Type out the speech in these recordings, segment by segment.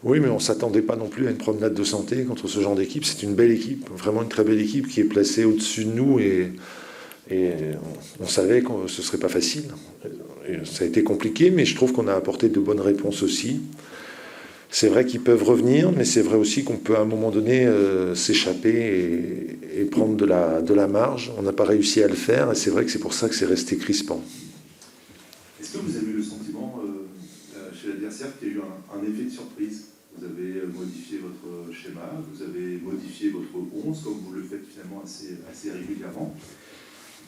Oui, mais on ne s'attendait pas non plus à une promenade de santé contre ce genre d'équipe. C'est une belle équipe, vraiment une très belle équipe qui est placée au-dessus de nous et on savait que ce ne serait pas facile. Et ça a été compliqué, mais je trouve qu'on a apporté de bonnes réponses aussi. C'est vrai qu'ils peuvent revenir, mais c'est vrai aussi qu'on peut à un moment donné s'échapper et prendre de la marge. On n'a pas réussi à le faire et c'est vrai que c'est pour ça que c'est resté crispant. Est-ce que vous avez eu le sentiment chez l'adversaire qu'il y a eu un effet de surprise? Vous avez modifié votre schéma, vous avez modifié votre 11, comme vous le faites finalement assez régulièrement.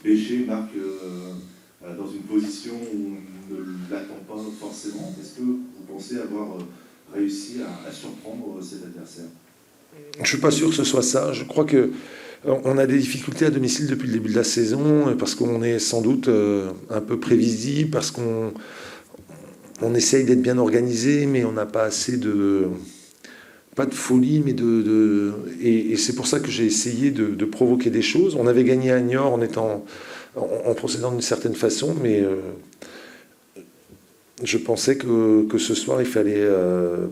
Péché marque dans une position où on ne l'attend pas forcément. Est-ce que vous pensez avoir réussi à surprendre cet adversaire? Je ne suis pas sûr que ce soit ça. Je crois que on a des difficultés à domicile depuis le début de la saison parce qu'on est sans doute un peu prévisible, parce qu'on essaye d'être bien organisé, mais on n'a pas assez de pas de folie, mais et c'est pour ça que j'ai essayé de provoquer des choses. On avait gagné à Niort en procédant d'une certaine façon, mais je pensais que ce soir il fallait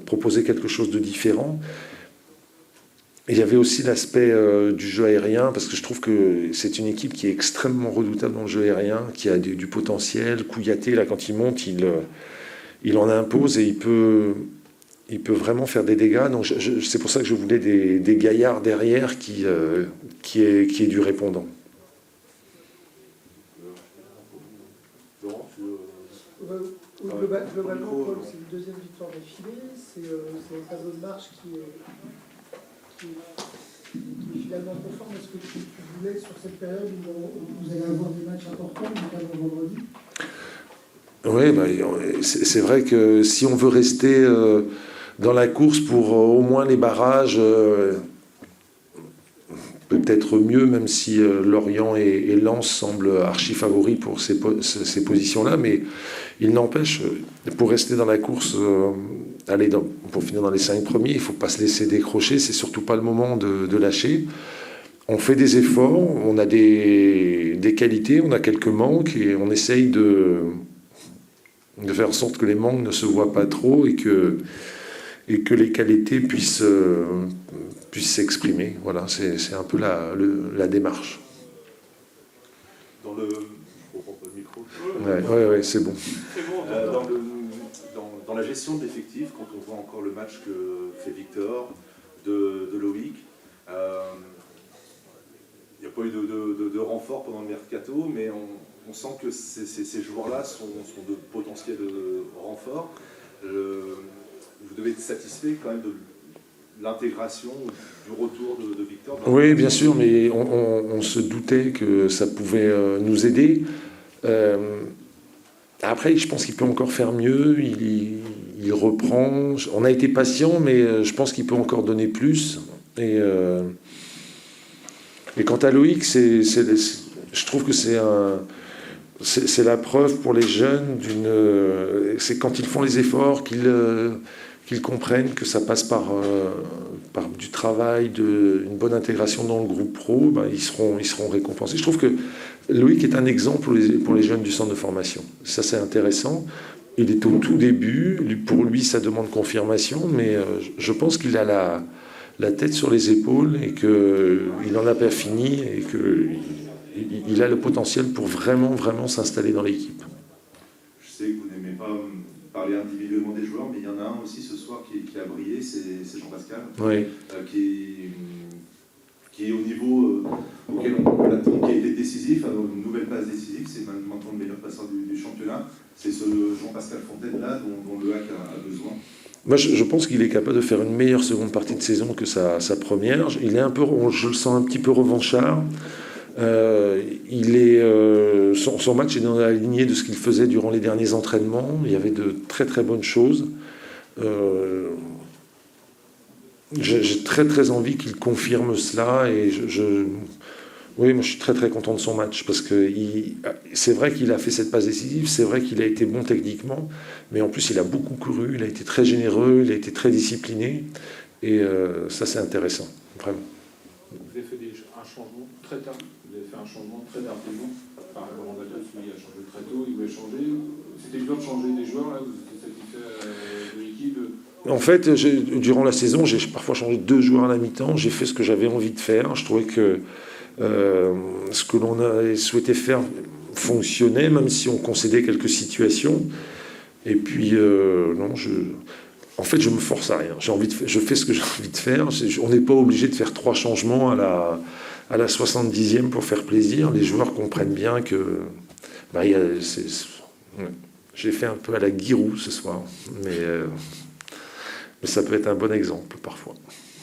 proposer quelque chose de différent. Il y avait aussi l'aspect du jeu aérien, parce que je trouve que c'est une équipe qui est extrêmement redoutable dans le jeu aérien, qui a du potentiel. Kouyaté, là, quand il monte, il en impose et il peut vraiment faire des dégâts. Donc c'est pour ça que je voulais des gaillards derrière qui aient du répondant. Globalement, Paul, c'est une deuxième victoire d'affilée. C'est un tableau de marche qui est finalement conforme à ce que tu voulais sur cette période où vous allez avoir des matchs importants, notamment vendredi. Oui, c'est vrai que si on veut rester dans la course pour au moins les barrages, peut-être mieux, même si Lorient et Lens semblent archi favoris pour ces positions-là, mais il n'empêche, pour rester dans la course, pour finir dans les 5 premiers, il ne faut pas se laisser décrocher, c'est surtout pas le moment de lâcher. On fait des efforts, on a des qualités, on a quelques manques, et on essaye de faire en sorte que les manques ne se voient pas trop et que les qualités puissent s'exprimer. Voilà, c'est un peu la démarche. Dans le... On prend pas le micro. Ouais, c'est bon. Dans la gestion de l'effectif, quand on voit encore le match que fait Victor, de Loïc, il n'y a pas eu de renfort pendant le mercato, mais on sent que ces joueurs-là sont de potentiels renforts. Vous devez être satisfait quand même de l'intégration, du retour de Victor. Oui, bien sûr, mais on se doutait que ça pouvait nous aider. Après, je pense qu'il peut encore faire mieux. Il reprend. On a été patient, mais je pense qu'il peut encore donner plus. Et quant à Loïc, je trouve que c'est la preuve pour les jeunes c'est quand ils font les efforts qu'ils comprennent que ça passe par du travail, une bonne intégration dans le groupe pro, ils seront récompensés. Je trouve que Loïc est un exemple pour les jeunes du centre de formation. Ça, c'est intéressant. Il est au tout début. Pour lui, ça demande confirmation, mais je pense qu'il a la tête sur les épaules et qu'il n'en a pas fini et qu'il a le potentiel pour vraiment, vraiment s'installer dans l'équipe. Je sais que vous n'aimez pas parler individuellement des joueurs, mais il y en a un aussi ce soir qui a brillé, c'est Jean-Pascal, oui. Qui est au niveau auquel on l'attend, qui a été décisif, une nouvelle passe décisive, c'est maintenant le meilleur passeur du championnat. C'est ce Jean-Pascal Fontaine-là dont le HAC a besoin. Moi, je pense qu'il est capable de faire une meilleure seconde partie de saison que sa première. Il est je le sens un petit peu revanchard. Son match est dans la lignée de ce qu'il faisait durant les derniers entraînements. Il y avait de très très bonnes choses. J'ai très très envie qu'il confirme cela et oui, moi je suis très très content de son match parce que c'est vrai qu'il a fait cette passe décisive, c'est vrai qu'il a été bon techniquement, mais en plus il a beaucoup couru, il a été très généreux, il a été très discipliné et ça c'est intéressant, vraiment. Vous avez fait un changement très tard, vous avez fait un changement très tardivement. Enfin, Laurent Datas, lui, a changé très tôt, il voulait changer. C'était dur de changer des joueurs, là, vous étiez satisfait de l'équipe, En fait, durant la saison, j'ai parfois changé 2 joueurs à la mi-temps. J'ai fait ce que j'avais envie de faire. Je trouvais que ce que l'on a souhaité faire fonctionnait, même si on concédait quelques situations. Et puis, non, en fait, je me force à rien. Je fais ce que j'ai envie de faire. On n'est pas obligé de faire 3 changements à la 70e pour faire plaisir. Les joueurs comprennent bien que... j'ai fait un peu à la Giroud ce soir, mais ça peut être un bon exemple parfois.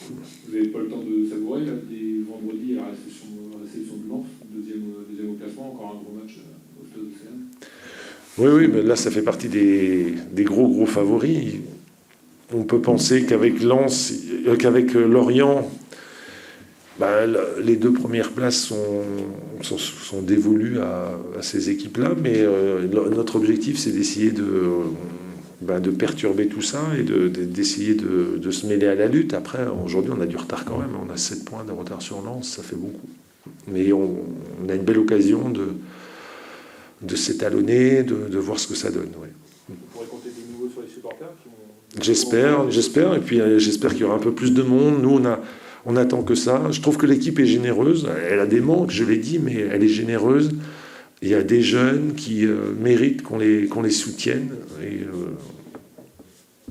Vous n'avez pas le temps de savourer là, des vendredis à la réception de Lens, deuxième au classement, encore un gros match au Stade Océane. Oui, mais là ça fait partie des gros favoris. On peut penser qu'avec Lens, qu'avec Lorient, les 2 premières places sont dévolues à ces équipes-là, mais notre objectif c'est d'essayer de perturber tout ça et d'essayer de se mêler à la lutte. Après, aujourd'hui, on a du retard quand même. On a 7 points de retard sur Lens, ça fait beaucoup. Mais on a une belle occasion de s'étalonner, de voir ce que ça donne. Ouais. Vous pourrez compter des nouveaux sur les supporters J'espère. Et puis j'espère qu'il y aura un peu plus de monde. Nous, on attend que ça. Je trouve que l'équipe est généreuse. Elle a des manques, je l'ai dit, mais elle est généreuse. Il y a des jeunes qui méritent qu'on les soutienne. Et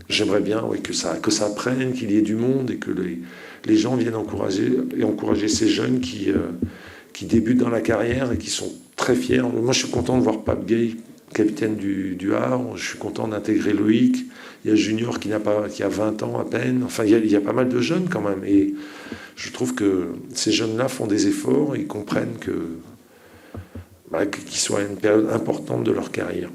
j'aimerais bien que ça prenne, qu'il y ait du monde et que les gens viennent encourager ces jeunes qui débutent dans la carrière et qui sont très fiers. Moi, je suis content de voir Pape Gay, capitaine du Havre. Je suis content d'intégrer Loïc. Il y a Junior qui a 20 ans à peine. Enfin, il y a pas mal de jeunes quand même. Et je trouve que ces jeunes-là font des efforts et ils comprennent qu'ils soient à une période importante de leur carrière.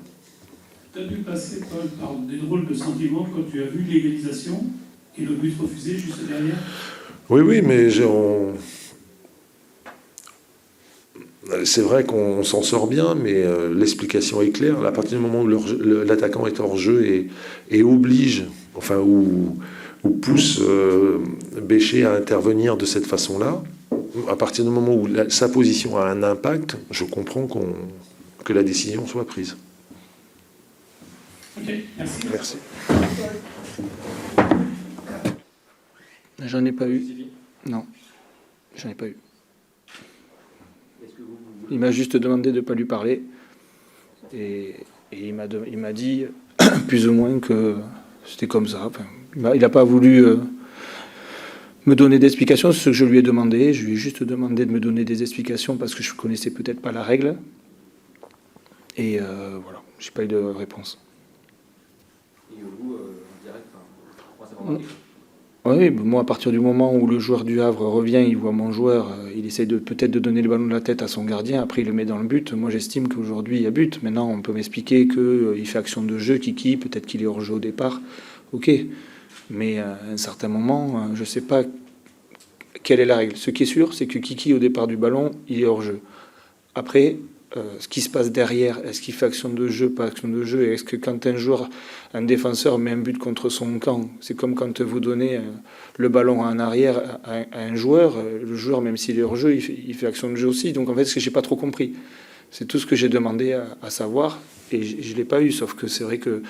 Tu as dû passer, Paul, par des drôles de sentiments quand tu as vu l'égalisation et le but refusé juste derrière. Oui, mais c'est vrai qu'on s'en sort bien, mais l'explication est claire. À partir du moment où l'attaquant est hors jeu et oblige, enfin, ou pousse Bécher à intervenir de cette façon-là, à partir du moment où sa position a un impact, je comprends que la décision soit prise. Ok, merci. Merci. J'en ai pas eu. Non, j'en ai pas eu. Il m'a juste demandé de ne pas lui parler. Et il m'a dit plus ou moins que c'était comme ça. Enfin, il n'a pas voulu me donner d'explications sur ce que je lui ai demandé. Je lui ai juste demandé de me donner des explications parce que je ne connaissais peut-être pas la règle. Et voilà, je n'ai pas eu de réponse. Et vous, direct, moi, ça m'a marqué. Oui, moi, à partir du moment où le joueur du Havre revient, il voit mon joueur, il essaye peut-être de donner le ballon de la tête à son gardien, après il le met dans le but. Moi, j'estime qu'aujourd'hui, il y a but. Maintenant, on peut m'expliquer qu'il fait action de jeu, Kiki, peut-être qu'il est hors jeu au départ. Ok, mais à un certain moment, je ne sais pas quelle est la règle. Ce qui est sûr, c'est que Kiki, au départ du ballon, il est hors jeu. Après, ce qui se passe derrière, est-ce qu'il fait action de jeu, pas action de jeu, est-ce que quand un défenseur met un but contre son camp, c'est comme quand vous donnez le ballon en arrière à un joueur, le joueur, même s'il est hors jeu, il fait action de jeu aussi. Donc en fait, ce que j'ai pas trop compris, c'est tout ce que j'ai demandé à savoir, et je l'ai pas eu, sauf que c'est vrai que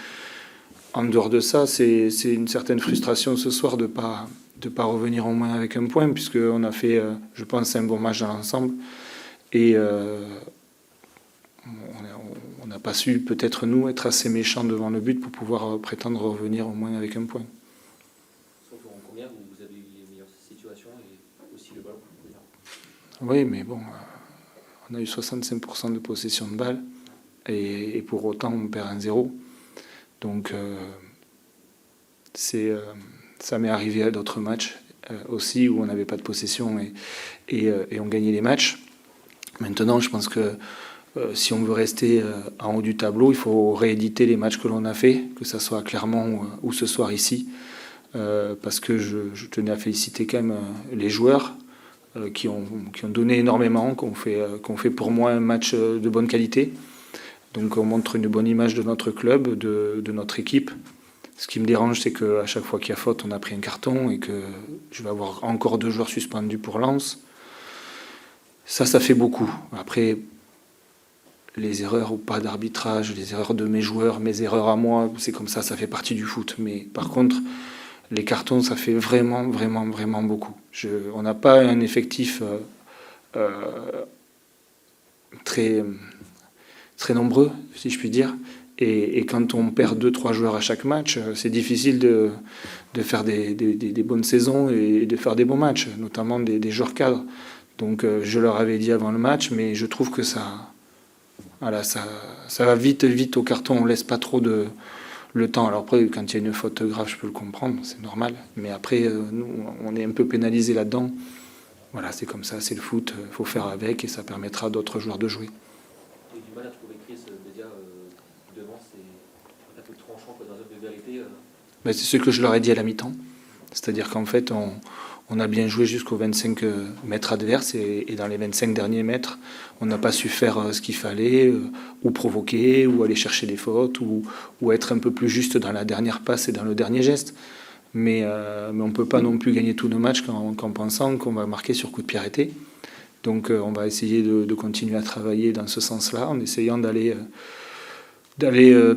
en dehors de ça, c'est une certaine frustration ce soir de pas revenir au moins avec un point, puisqu'on a fait, je pense, un bon match dans l'ensemble, et on n'a pas su, peut-être nous, être assez méchants devant le but pour pouvoir prétendre revenir au moins avec un point. Sauf en combien vous avez eu les meilleures situations et aussi le ballon. Oui, mais bon, on a eu 65% de possession de balle et pour autant on perd 1-0. Donc ça m'est arrivé à d'autres matchs aussi où on n'avait pas de possession et on gagnait les matchs. Maintenant, je pense que si on veut rester en haut du tableau, il faut rééditer les matchs que l'on a fait, que ce soit à Clermont ou ce soir ici, parce que je tenais à féliciter quand même les joueurs qui ont donné énormément, qui ont fait pour moi un match de bonne qualité. Donc on montre une bonne image de notre club, de notre équipe. Ce qui me dérange, c'est qu'à chaque fois qu'il y a faute, on a pris un carton et que je vais avoir encore 2 joueurs suspendus pour Lens. Ça fait beaucoup. Après, les erreurs ou pas d'arbitrage, les erreurs de mes joueurs, mes erreurs à moi, c'est comme ça fait partie du foot. Mais par contre, les cartons, ça fait vraiment, vraiment, vraiment beaucoup. On n'a pas un effectif très, très nombreux, si je puis dire. Et quand on perd 2-3 joueurs à chaque match, c'est difficile de faire des bonnes saisons et de faire des bons matchs, notamment des joueurs cadres. Donc je leur avais dit avant le match, mais je trouve que ça va vite au carton. On laisse pas trop le temps. Alors après, quand il y a une faute grave, je peux le comprendre, c'est normal. Mais après, nous, on est un peu pénalisé là-dedans. Voilà, c'est comme ça, c'est le foot, il faut faire avec et ça permettra à d'autres joueurs de jouer. J'ai du mal à trouver Chris Bédia devant, c'est un peu tranchant dans un zone de vérité. Ben, c'est ce que je leur ai dit à la mi-temps. C'est-à-dire qu'en fait, on a bien joué jusqu'aux 25 mètres adverses et dans les 25 derniers mètres, on n'a pas su faire ce qu'il fallait, ou provoquer, ou aller chercher des fautes, ou être un peu plus juste dans la dernière passe et dans le dernier geste. Mais on ne peut pas non plus gagner tous nos matchs qu'en pensant qu'on va marquer sur coup de pied arrêté. Donc on va essayer de continuer à travailler dans ce sens-là, en essayant d'aller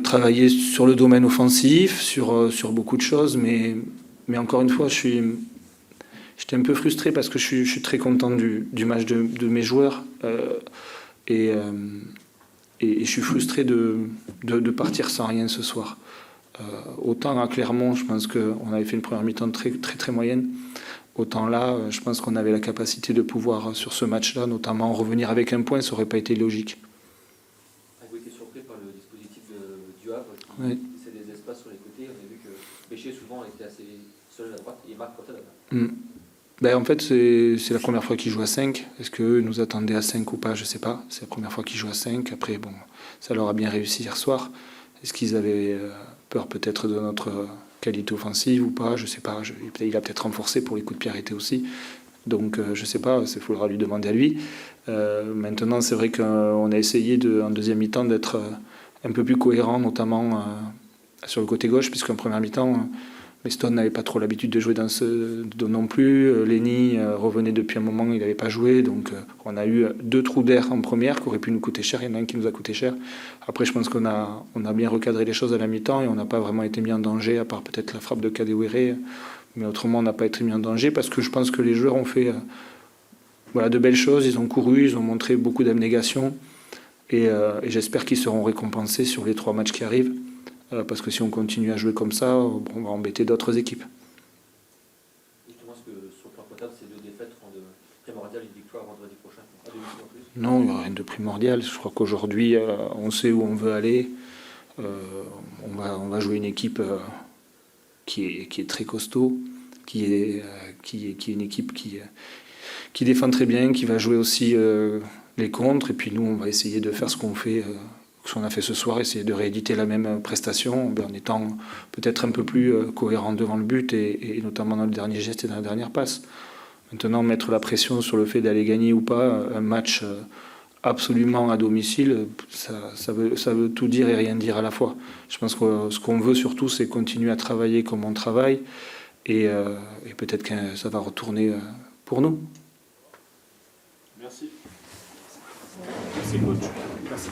travailler sur le domaine offensif, sur beaucoup de choses. Mais encore une fois, j'étais un peu frustré parce que je suis très content du match de mes joueurs. Et je suis frustré de partir sans rien ce soir. Autant à Clermont, je pense qu'on avait fait une première mi-temps très, très, très moyenne. Autant là, je pense qu'on avait la capacité de pouvoir, sur ce match-là, notamment revenir avec un point, ça n'aurait pas été logique. Avez-vous été surpris par le dispositif du Havre qui laissait des espaces sur les côtés? On a vu que Béchier souvent était assez seul à droite et Marc Cotta là-bas. Ben, en fait, c'est la première fois qu'il joue à 5. Est-ce qu'eux nous attendaient à 5 ou pas? Je ne sais pas. C'est la première fois qu'ils jouent à 5. Après, bon, ça leur a bien réussi hier soir. Est-ce qu'ils avaient peur peut-être de notre qualité offensive ou pas? Je ne sais pas. Il a peut-être renforcé pour les coups de pied arrêtés aussi. Donc, je ne sais pas. Il faudra lui demander à lui. Maintenant, c'est vrai qu'on a essayé en deuxième mi-temps d'être un peu plus cohérent, notamment sur le côté gauche, puisqu'en première mi-temps... Stone n'avait pas trop l'habitude de jouer dans ce dos non plus. Lenny revenait depuis un moment, il n'avait pas joué. Donc on a eu 2 trous d'air en première qui auraient pu nous coûter cher. Il y en a un qui nous a coûté cher. Après, je pense qu'on a bien recadré les choses à la mi-temps et on n'a pas vraiment été mis en danger, à part peut-être la frappe de Kadewere. Mais autrement, on n'a pas été mis en danger parce que je pense que les joueurs ont fait de belles choses. Ils ont couru, ils ont montré beaucoup d'abnégation. Et j'espère qu'ils seront récompensés sur les 3 matchs qui arrivent. Parce que si on continue à jouer comme ça, on va embêter d'autres équipes. Justement, est-ce que sur le plan comptable, ces 2 défaites rendent primordial une victoire vendredi prochain à domicile en plus? Non, il n'y a rien de primordial. Je crois qu'aujourd'hui, on sait où on veut aller. On va jouer une équipe qui est très costaud, qui est une équipe qui défend très bien, qui va jouer aussi les contres. Et puis nous, on va essayer de faire ce qu'on a fait ce soir, essayer de rééditer la même prestation en étant peut-être un peu plus cohérent devant le but et notamment dans le dernier geste et dans la dernière passe. Maintenant, mettre la pression sur le fait d'aller gagner ou pas un match absolument à domicile, ça veut tout dire et rien dire à la fois. Je pense que ce qu'on veut surtout, c'est continuer à travailler comme on travaille et peut-être que ça va retourner pour nous. Merci. Merci coach. Merci.